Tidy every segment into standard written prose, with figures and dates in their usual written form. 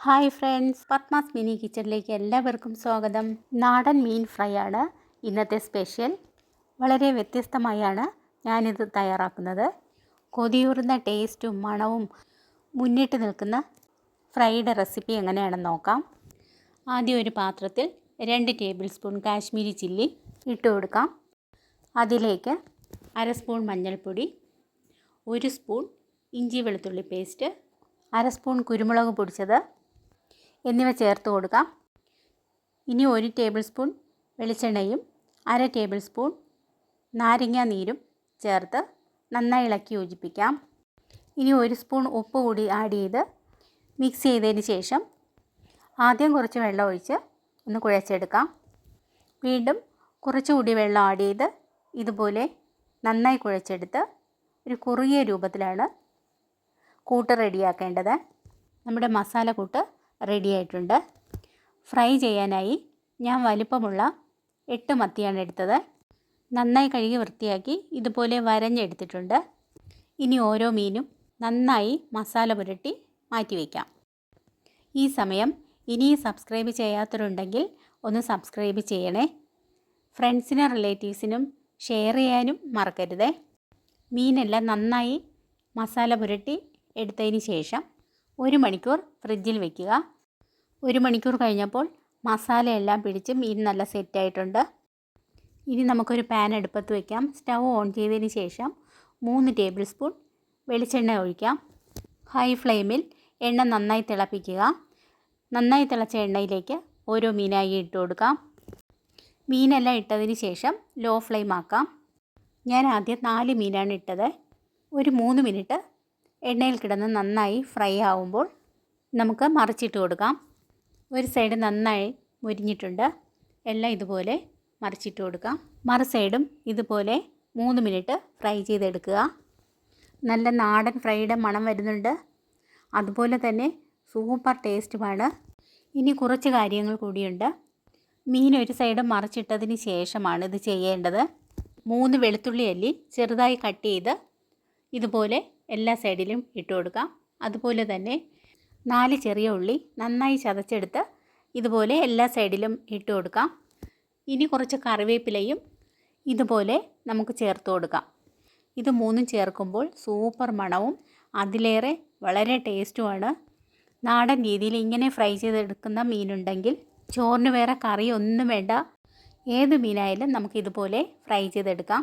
Hi friends, Padmas mini കിച്ചണിലേക്ക് എല്ലാവർക്കും സ്വാഗതം. നാടൻ മീൻ ഫ്രൈ ആണ് ഇന്നത്തെ സ്പെഷ്യൽ. വളരെ വ്യത്യസ്തമായാണ് ഞാനിത് തയ്യാറാക്കുന്നത്. കൊതിയൂറുന്ന ടേസ്റ്റും മണവും മുന്നിട്ട് നിൽക്കുന്ന ഫ്രൈഡ് റെസിപ്പി എങ്ങനെയാണെന്ന് നോക്കാം. ആദ്യം ഒരു പാത്രത്തിൽ 2 ടേബിൾ സ്പൂൺ കാശ്മീരി ചില്ലി ഇട്ട് കൊടുക്കാം. അതിലേക്ക് 1/2 സ്പൂൺ മഞ്ഞൾപ്പൊടി, 1 സ്പൂൺ ഇഞ്ചി വെളുത്തുള്ളി പേസ്റ്റ്, 1/2 സ്പൂൺ കുരുമുളക് പൊടിച്ചത് എന്നിവ ചേർത്ത് കൊടുക്കാം. ഇനി 1 ടേബിൾ സ്പൂൺ വെളിച്ചെണ്ണയും 1/2 ടേബിൾ സ്പൂൺ നാരങ്ങ നീരും ചേർത്ത് നന്നായി ഇളക്കി യോജിപ്പിക്കാം. ഇനി 1 സ്പൂൺ ഉപ്പ് കൂടി ആഡ് ചെയ്ത് മിക്സ് ചെയ്തതിന് ശേഷം ആദ്യം കുറച്ച് വെള്ളം ഒഴിച്ച് ഒന്ന് കുഴച്ചെടുക്കാം. വീണ്ടും കുറച്ചുകൂടി വെള്ളം ആഡ് ചെയ്ത് ഇതുപോലെ നന്നായി കുഴച്ചെടുത്ത് ഒരു കുറുകിയ രൂപത്തിലാണ് കൂട്ട് റെഡിയാക്കേണ്ടത്. നമ്മുടെ മസാല കൂട്ട് റെഡി ആയിട്ടുണ്ട്. ഫ്രൈ ചെയ്യാനായി ഞാൻ വലിപ്പമുള്ള 8 മത്തിയാണ് എടുത്തത്. നന്നായി കഴുകി വൃത്തിയാക്കി ഇതുപോലെ വരഞ്ഞെടുത്തിട്ടുണ്ട്. ഇനി ഓരോ മീനും നന്നായി മസാല പുരട്ടി മാറ്റി വയ്ക്കാം. ഈ സമയം ഇനിയും സബ്സ്ക്രൈബ് ചെയ്യാത്തവരുണ്ടെങ്കിൽ ഒന്ന് സബ്സ്ക്രൈബ് ചെയ്യണേ. ഫ്രണ്ട്സിനും റിലേറ്റീവ്സിനും ഷെയർ ചെയ്യാനും മറക്കരുതേ. മീനെല്ലാം നന്നായി മസാല പുരട്ടി എടുത്തതിന് ശേഷം 1 മണിക്കൂർ ഫ്രിഡ്ജിൽ വയ്ക്കുക. 1 മണിക്കൂർ കഴിഞ്ഞപ്പോൾ മസാലയെല്ലാം പിടിച്ച് മീൻ നല്ല സെറ്റായിട്ടുണ്ട്. ഇനി നമുക്കൊരു പാൻ അടുപ്പത്ത് വയ്ക്കാം. സ്റ്റൗ ഓൺ ചെയ്തതിന് ശേഷം 3 ടേബിൾ സ്പൂൺ വെളിച്ചെണ്ണ ഒഴിക്കാം. ഹൈ ഫ്ലെയിമിൽ എണ്ണ നന്നായി തിളപ്പിക്കുക. നന്നായി തിളച്ച എണ്ണയിലേക്ക് ഓരോ മീനായി ഇട്ട് കൊടുക്കാം. മീനെല്ലാം ഇട്ടതിന് ശേഷം ലോ ഫ്ലെയിം ആക്കാം. ഞാൻ ആദ്യം 4 മീനാണ് ഇട്ടത്. ഒരു 3 മിനിറ്റ് എണ്ണയിൽ കിടന്ന് നന്നായി ഫ്രൈ ആവുമ്പോൾ നമുക്ക് മറിച്ചിട്ട് കൊടുക്കാം. ഒരു സൈഡ് നന്നായി മുരിഞ്ഞിട്ടുണ്ട്. എല്ലാം ഇതുപോലെ മറിച്ചിട്ട് കൊടുക്കാം. മറു സൈഡും ഇതുപോലെ 3 മിനിറ്റ് ഫ്രൈ ചെയ്തെടുക്കുക. നല്ല നാടൻ ഫ്രൈയുടെ മണം വരുന്നുണ്ട്. അതുപോലെ തന്നെ സൂപ്പർ ടേസ്റ്റുമാണ്. ഇനി കുറച്ച് കാര്യങ്ങൾ കൂടിയുണ്ട്. മീൻ ഒരു സൈഡ് മറിച്ചിട്ടതിന് ശേഷമാണ് ഇത് ചെയ്യേണ്ടത്. 3 വെളുത്തുള്ളി അല്ലി ചെറുതായി കട്ട് ചെയ്ത് ഇതുപോലെ എല്ലാ സൈഡിലും ഇട്ട് കൊടുക്കാം. അതുപോലെ തന്നെ 4 ചെറിയ ഉള്ളി നന്നായി ചതച്ചെടുത്ത് ഇതുപോലെ എല്ലാ സൈഡിലും ഇട്ട് കൊടുക്കാം. ഇനി കുറച്ച് കറിവേപ്പിലയും ഇതുപോലെ നമുക്ക് ചേർത്ത് കൊടുക്കാം. ഇത് 3ഉം ചേർക്കുമ്പോൾ സൂപ്പർ മണവും അതിലേറെ വളരെ ടേസ്റ്റുമാണ്. നാടൻ രീതിയിൽ ഇങ്ങനെ ഫ്രൈ ചെയ്തെടുക്കുന്ന മീനുണ്ടെങ്കിൽ ചോറിന് വേറെ കറി ഒന്നും വേണ്ട. ഏത് മീനായാലും നമുക്കിതുപോലെ ഫ്രൈ ചെയ്തെടുക്കാം.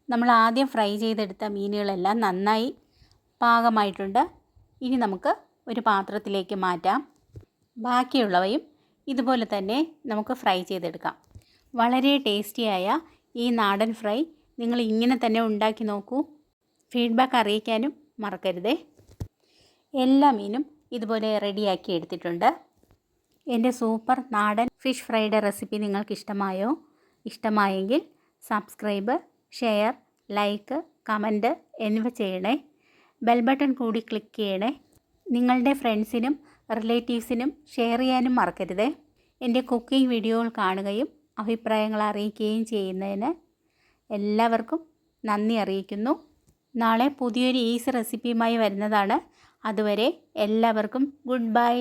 നമ്മൾ ആദ്യം ഫ്രൈ ചെയ്തെടുത്ത മീനുകളെല്ലാം നന്നായി പാകമായിട്ടുണ്ട്. ഇനി നമുക്ക് ഒരു പാത്രത്തിലേക്ക് മാറ്റാം. ബാക്കിയുള്ളവയും ഇതുപോലെ തന്നെ നമുക്ക് ഫ്രൈ ചെയ്തെടുക്കാം. വളരെ ടേസ്റ്റിയായ ഈ നാടൻ ഫ്രൈ നിങ്ങൾ ഇങ്ങനെ തന്നെ ഉണ്ടാക്കി നോക്കൂ. ഫീഡ്ബാക്ക് അറിയിക്കാനും മറക്കരുതേ. എല്ലാ മീനും ഇതുപോലെ റെഡിയാക്കി എടുത്തിട്ടുണ്ട്. എൻ്റെ സൂപ്പർ നാടൻ ഫിഷ് ഫ്രൈയുടെ റെസിപ്പി നിങ്ങൾക്ക് ഇഷ്ടമായോ? ഇഷ്ടമായെങ്കിൽ സബ്സ്ക്രൈബ്, ഷെയർ, ലൈക്ക്, കമൻറ്റ് എന്നിവ ചെയ്യണേ. ബെൽ ബട്ടൺ കൂടി ക്ലിക്ക് ചെയ്യണേ. നിങ്ങളുടെ ഫ്രണ്ട്സിനും റിലേറ്റീവ്സിനും ഷെയർ ചെയ്യാനും മറക്കരുതേ. എൻ്റെ കുക്കിംഗ് വീഡിയോകൾ കാണുകയും അഭിപ്രായങ്ങൾ അറിയിക്കുകയും ചെയ്യുന്നതിന് എല്ലാവർക്കും നന്ദി അറിയിക്കുന്നു. നാളെ പുതിയൊരു ഈസി റെസിപ്പിയുമായി വരുന്നതാണ്. അതുവരെ എല്ലാവർക്കും ഗുഡ് ബൈ.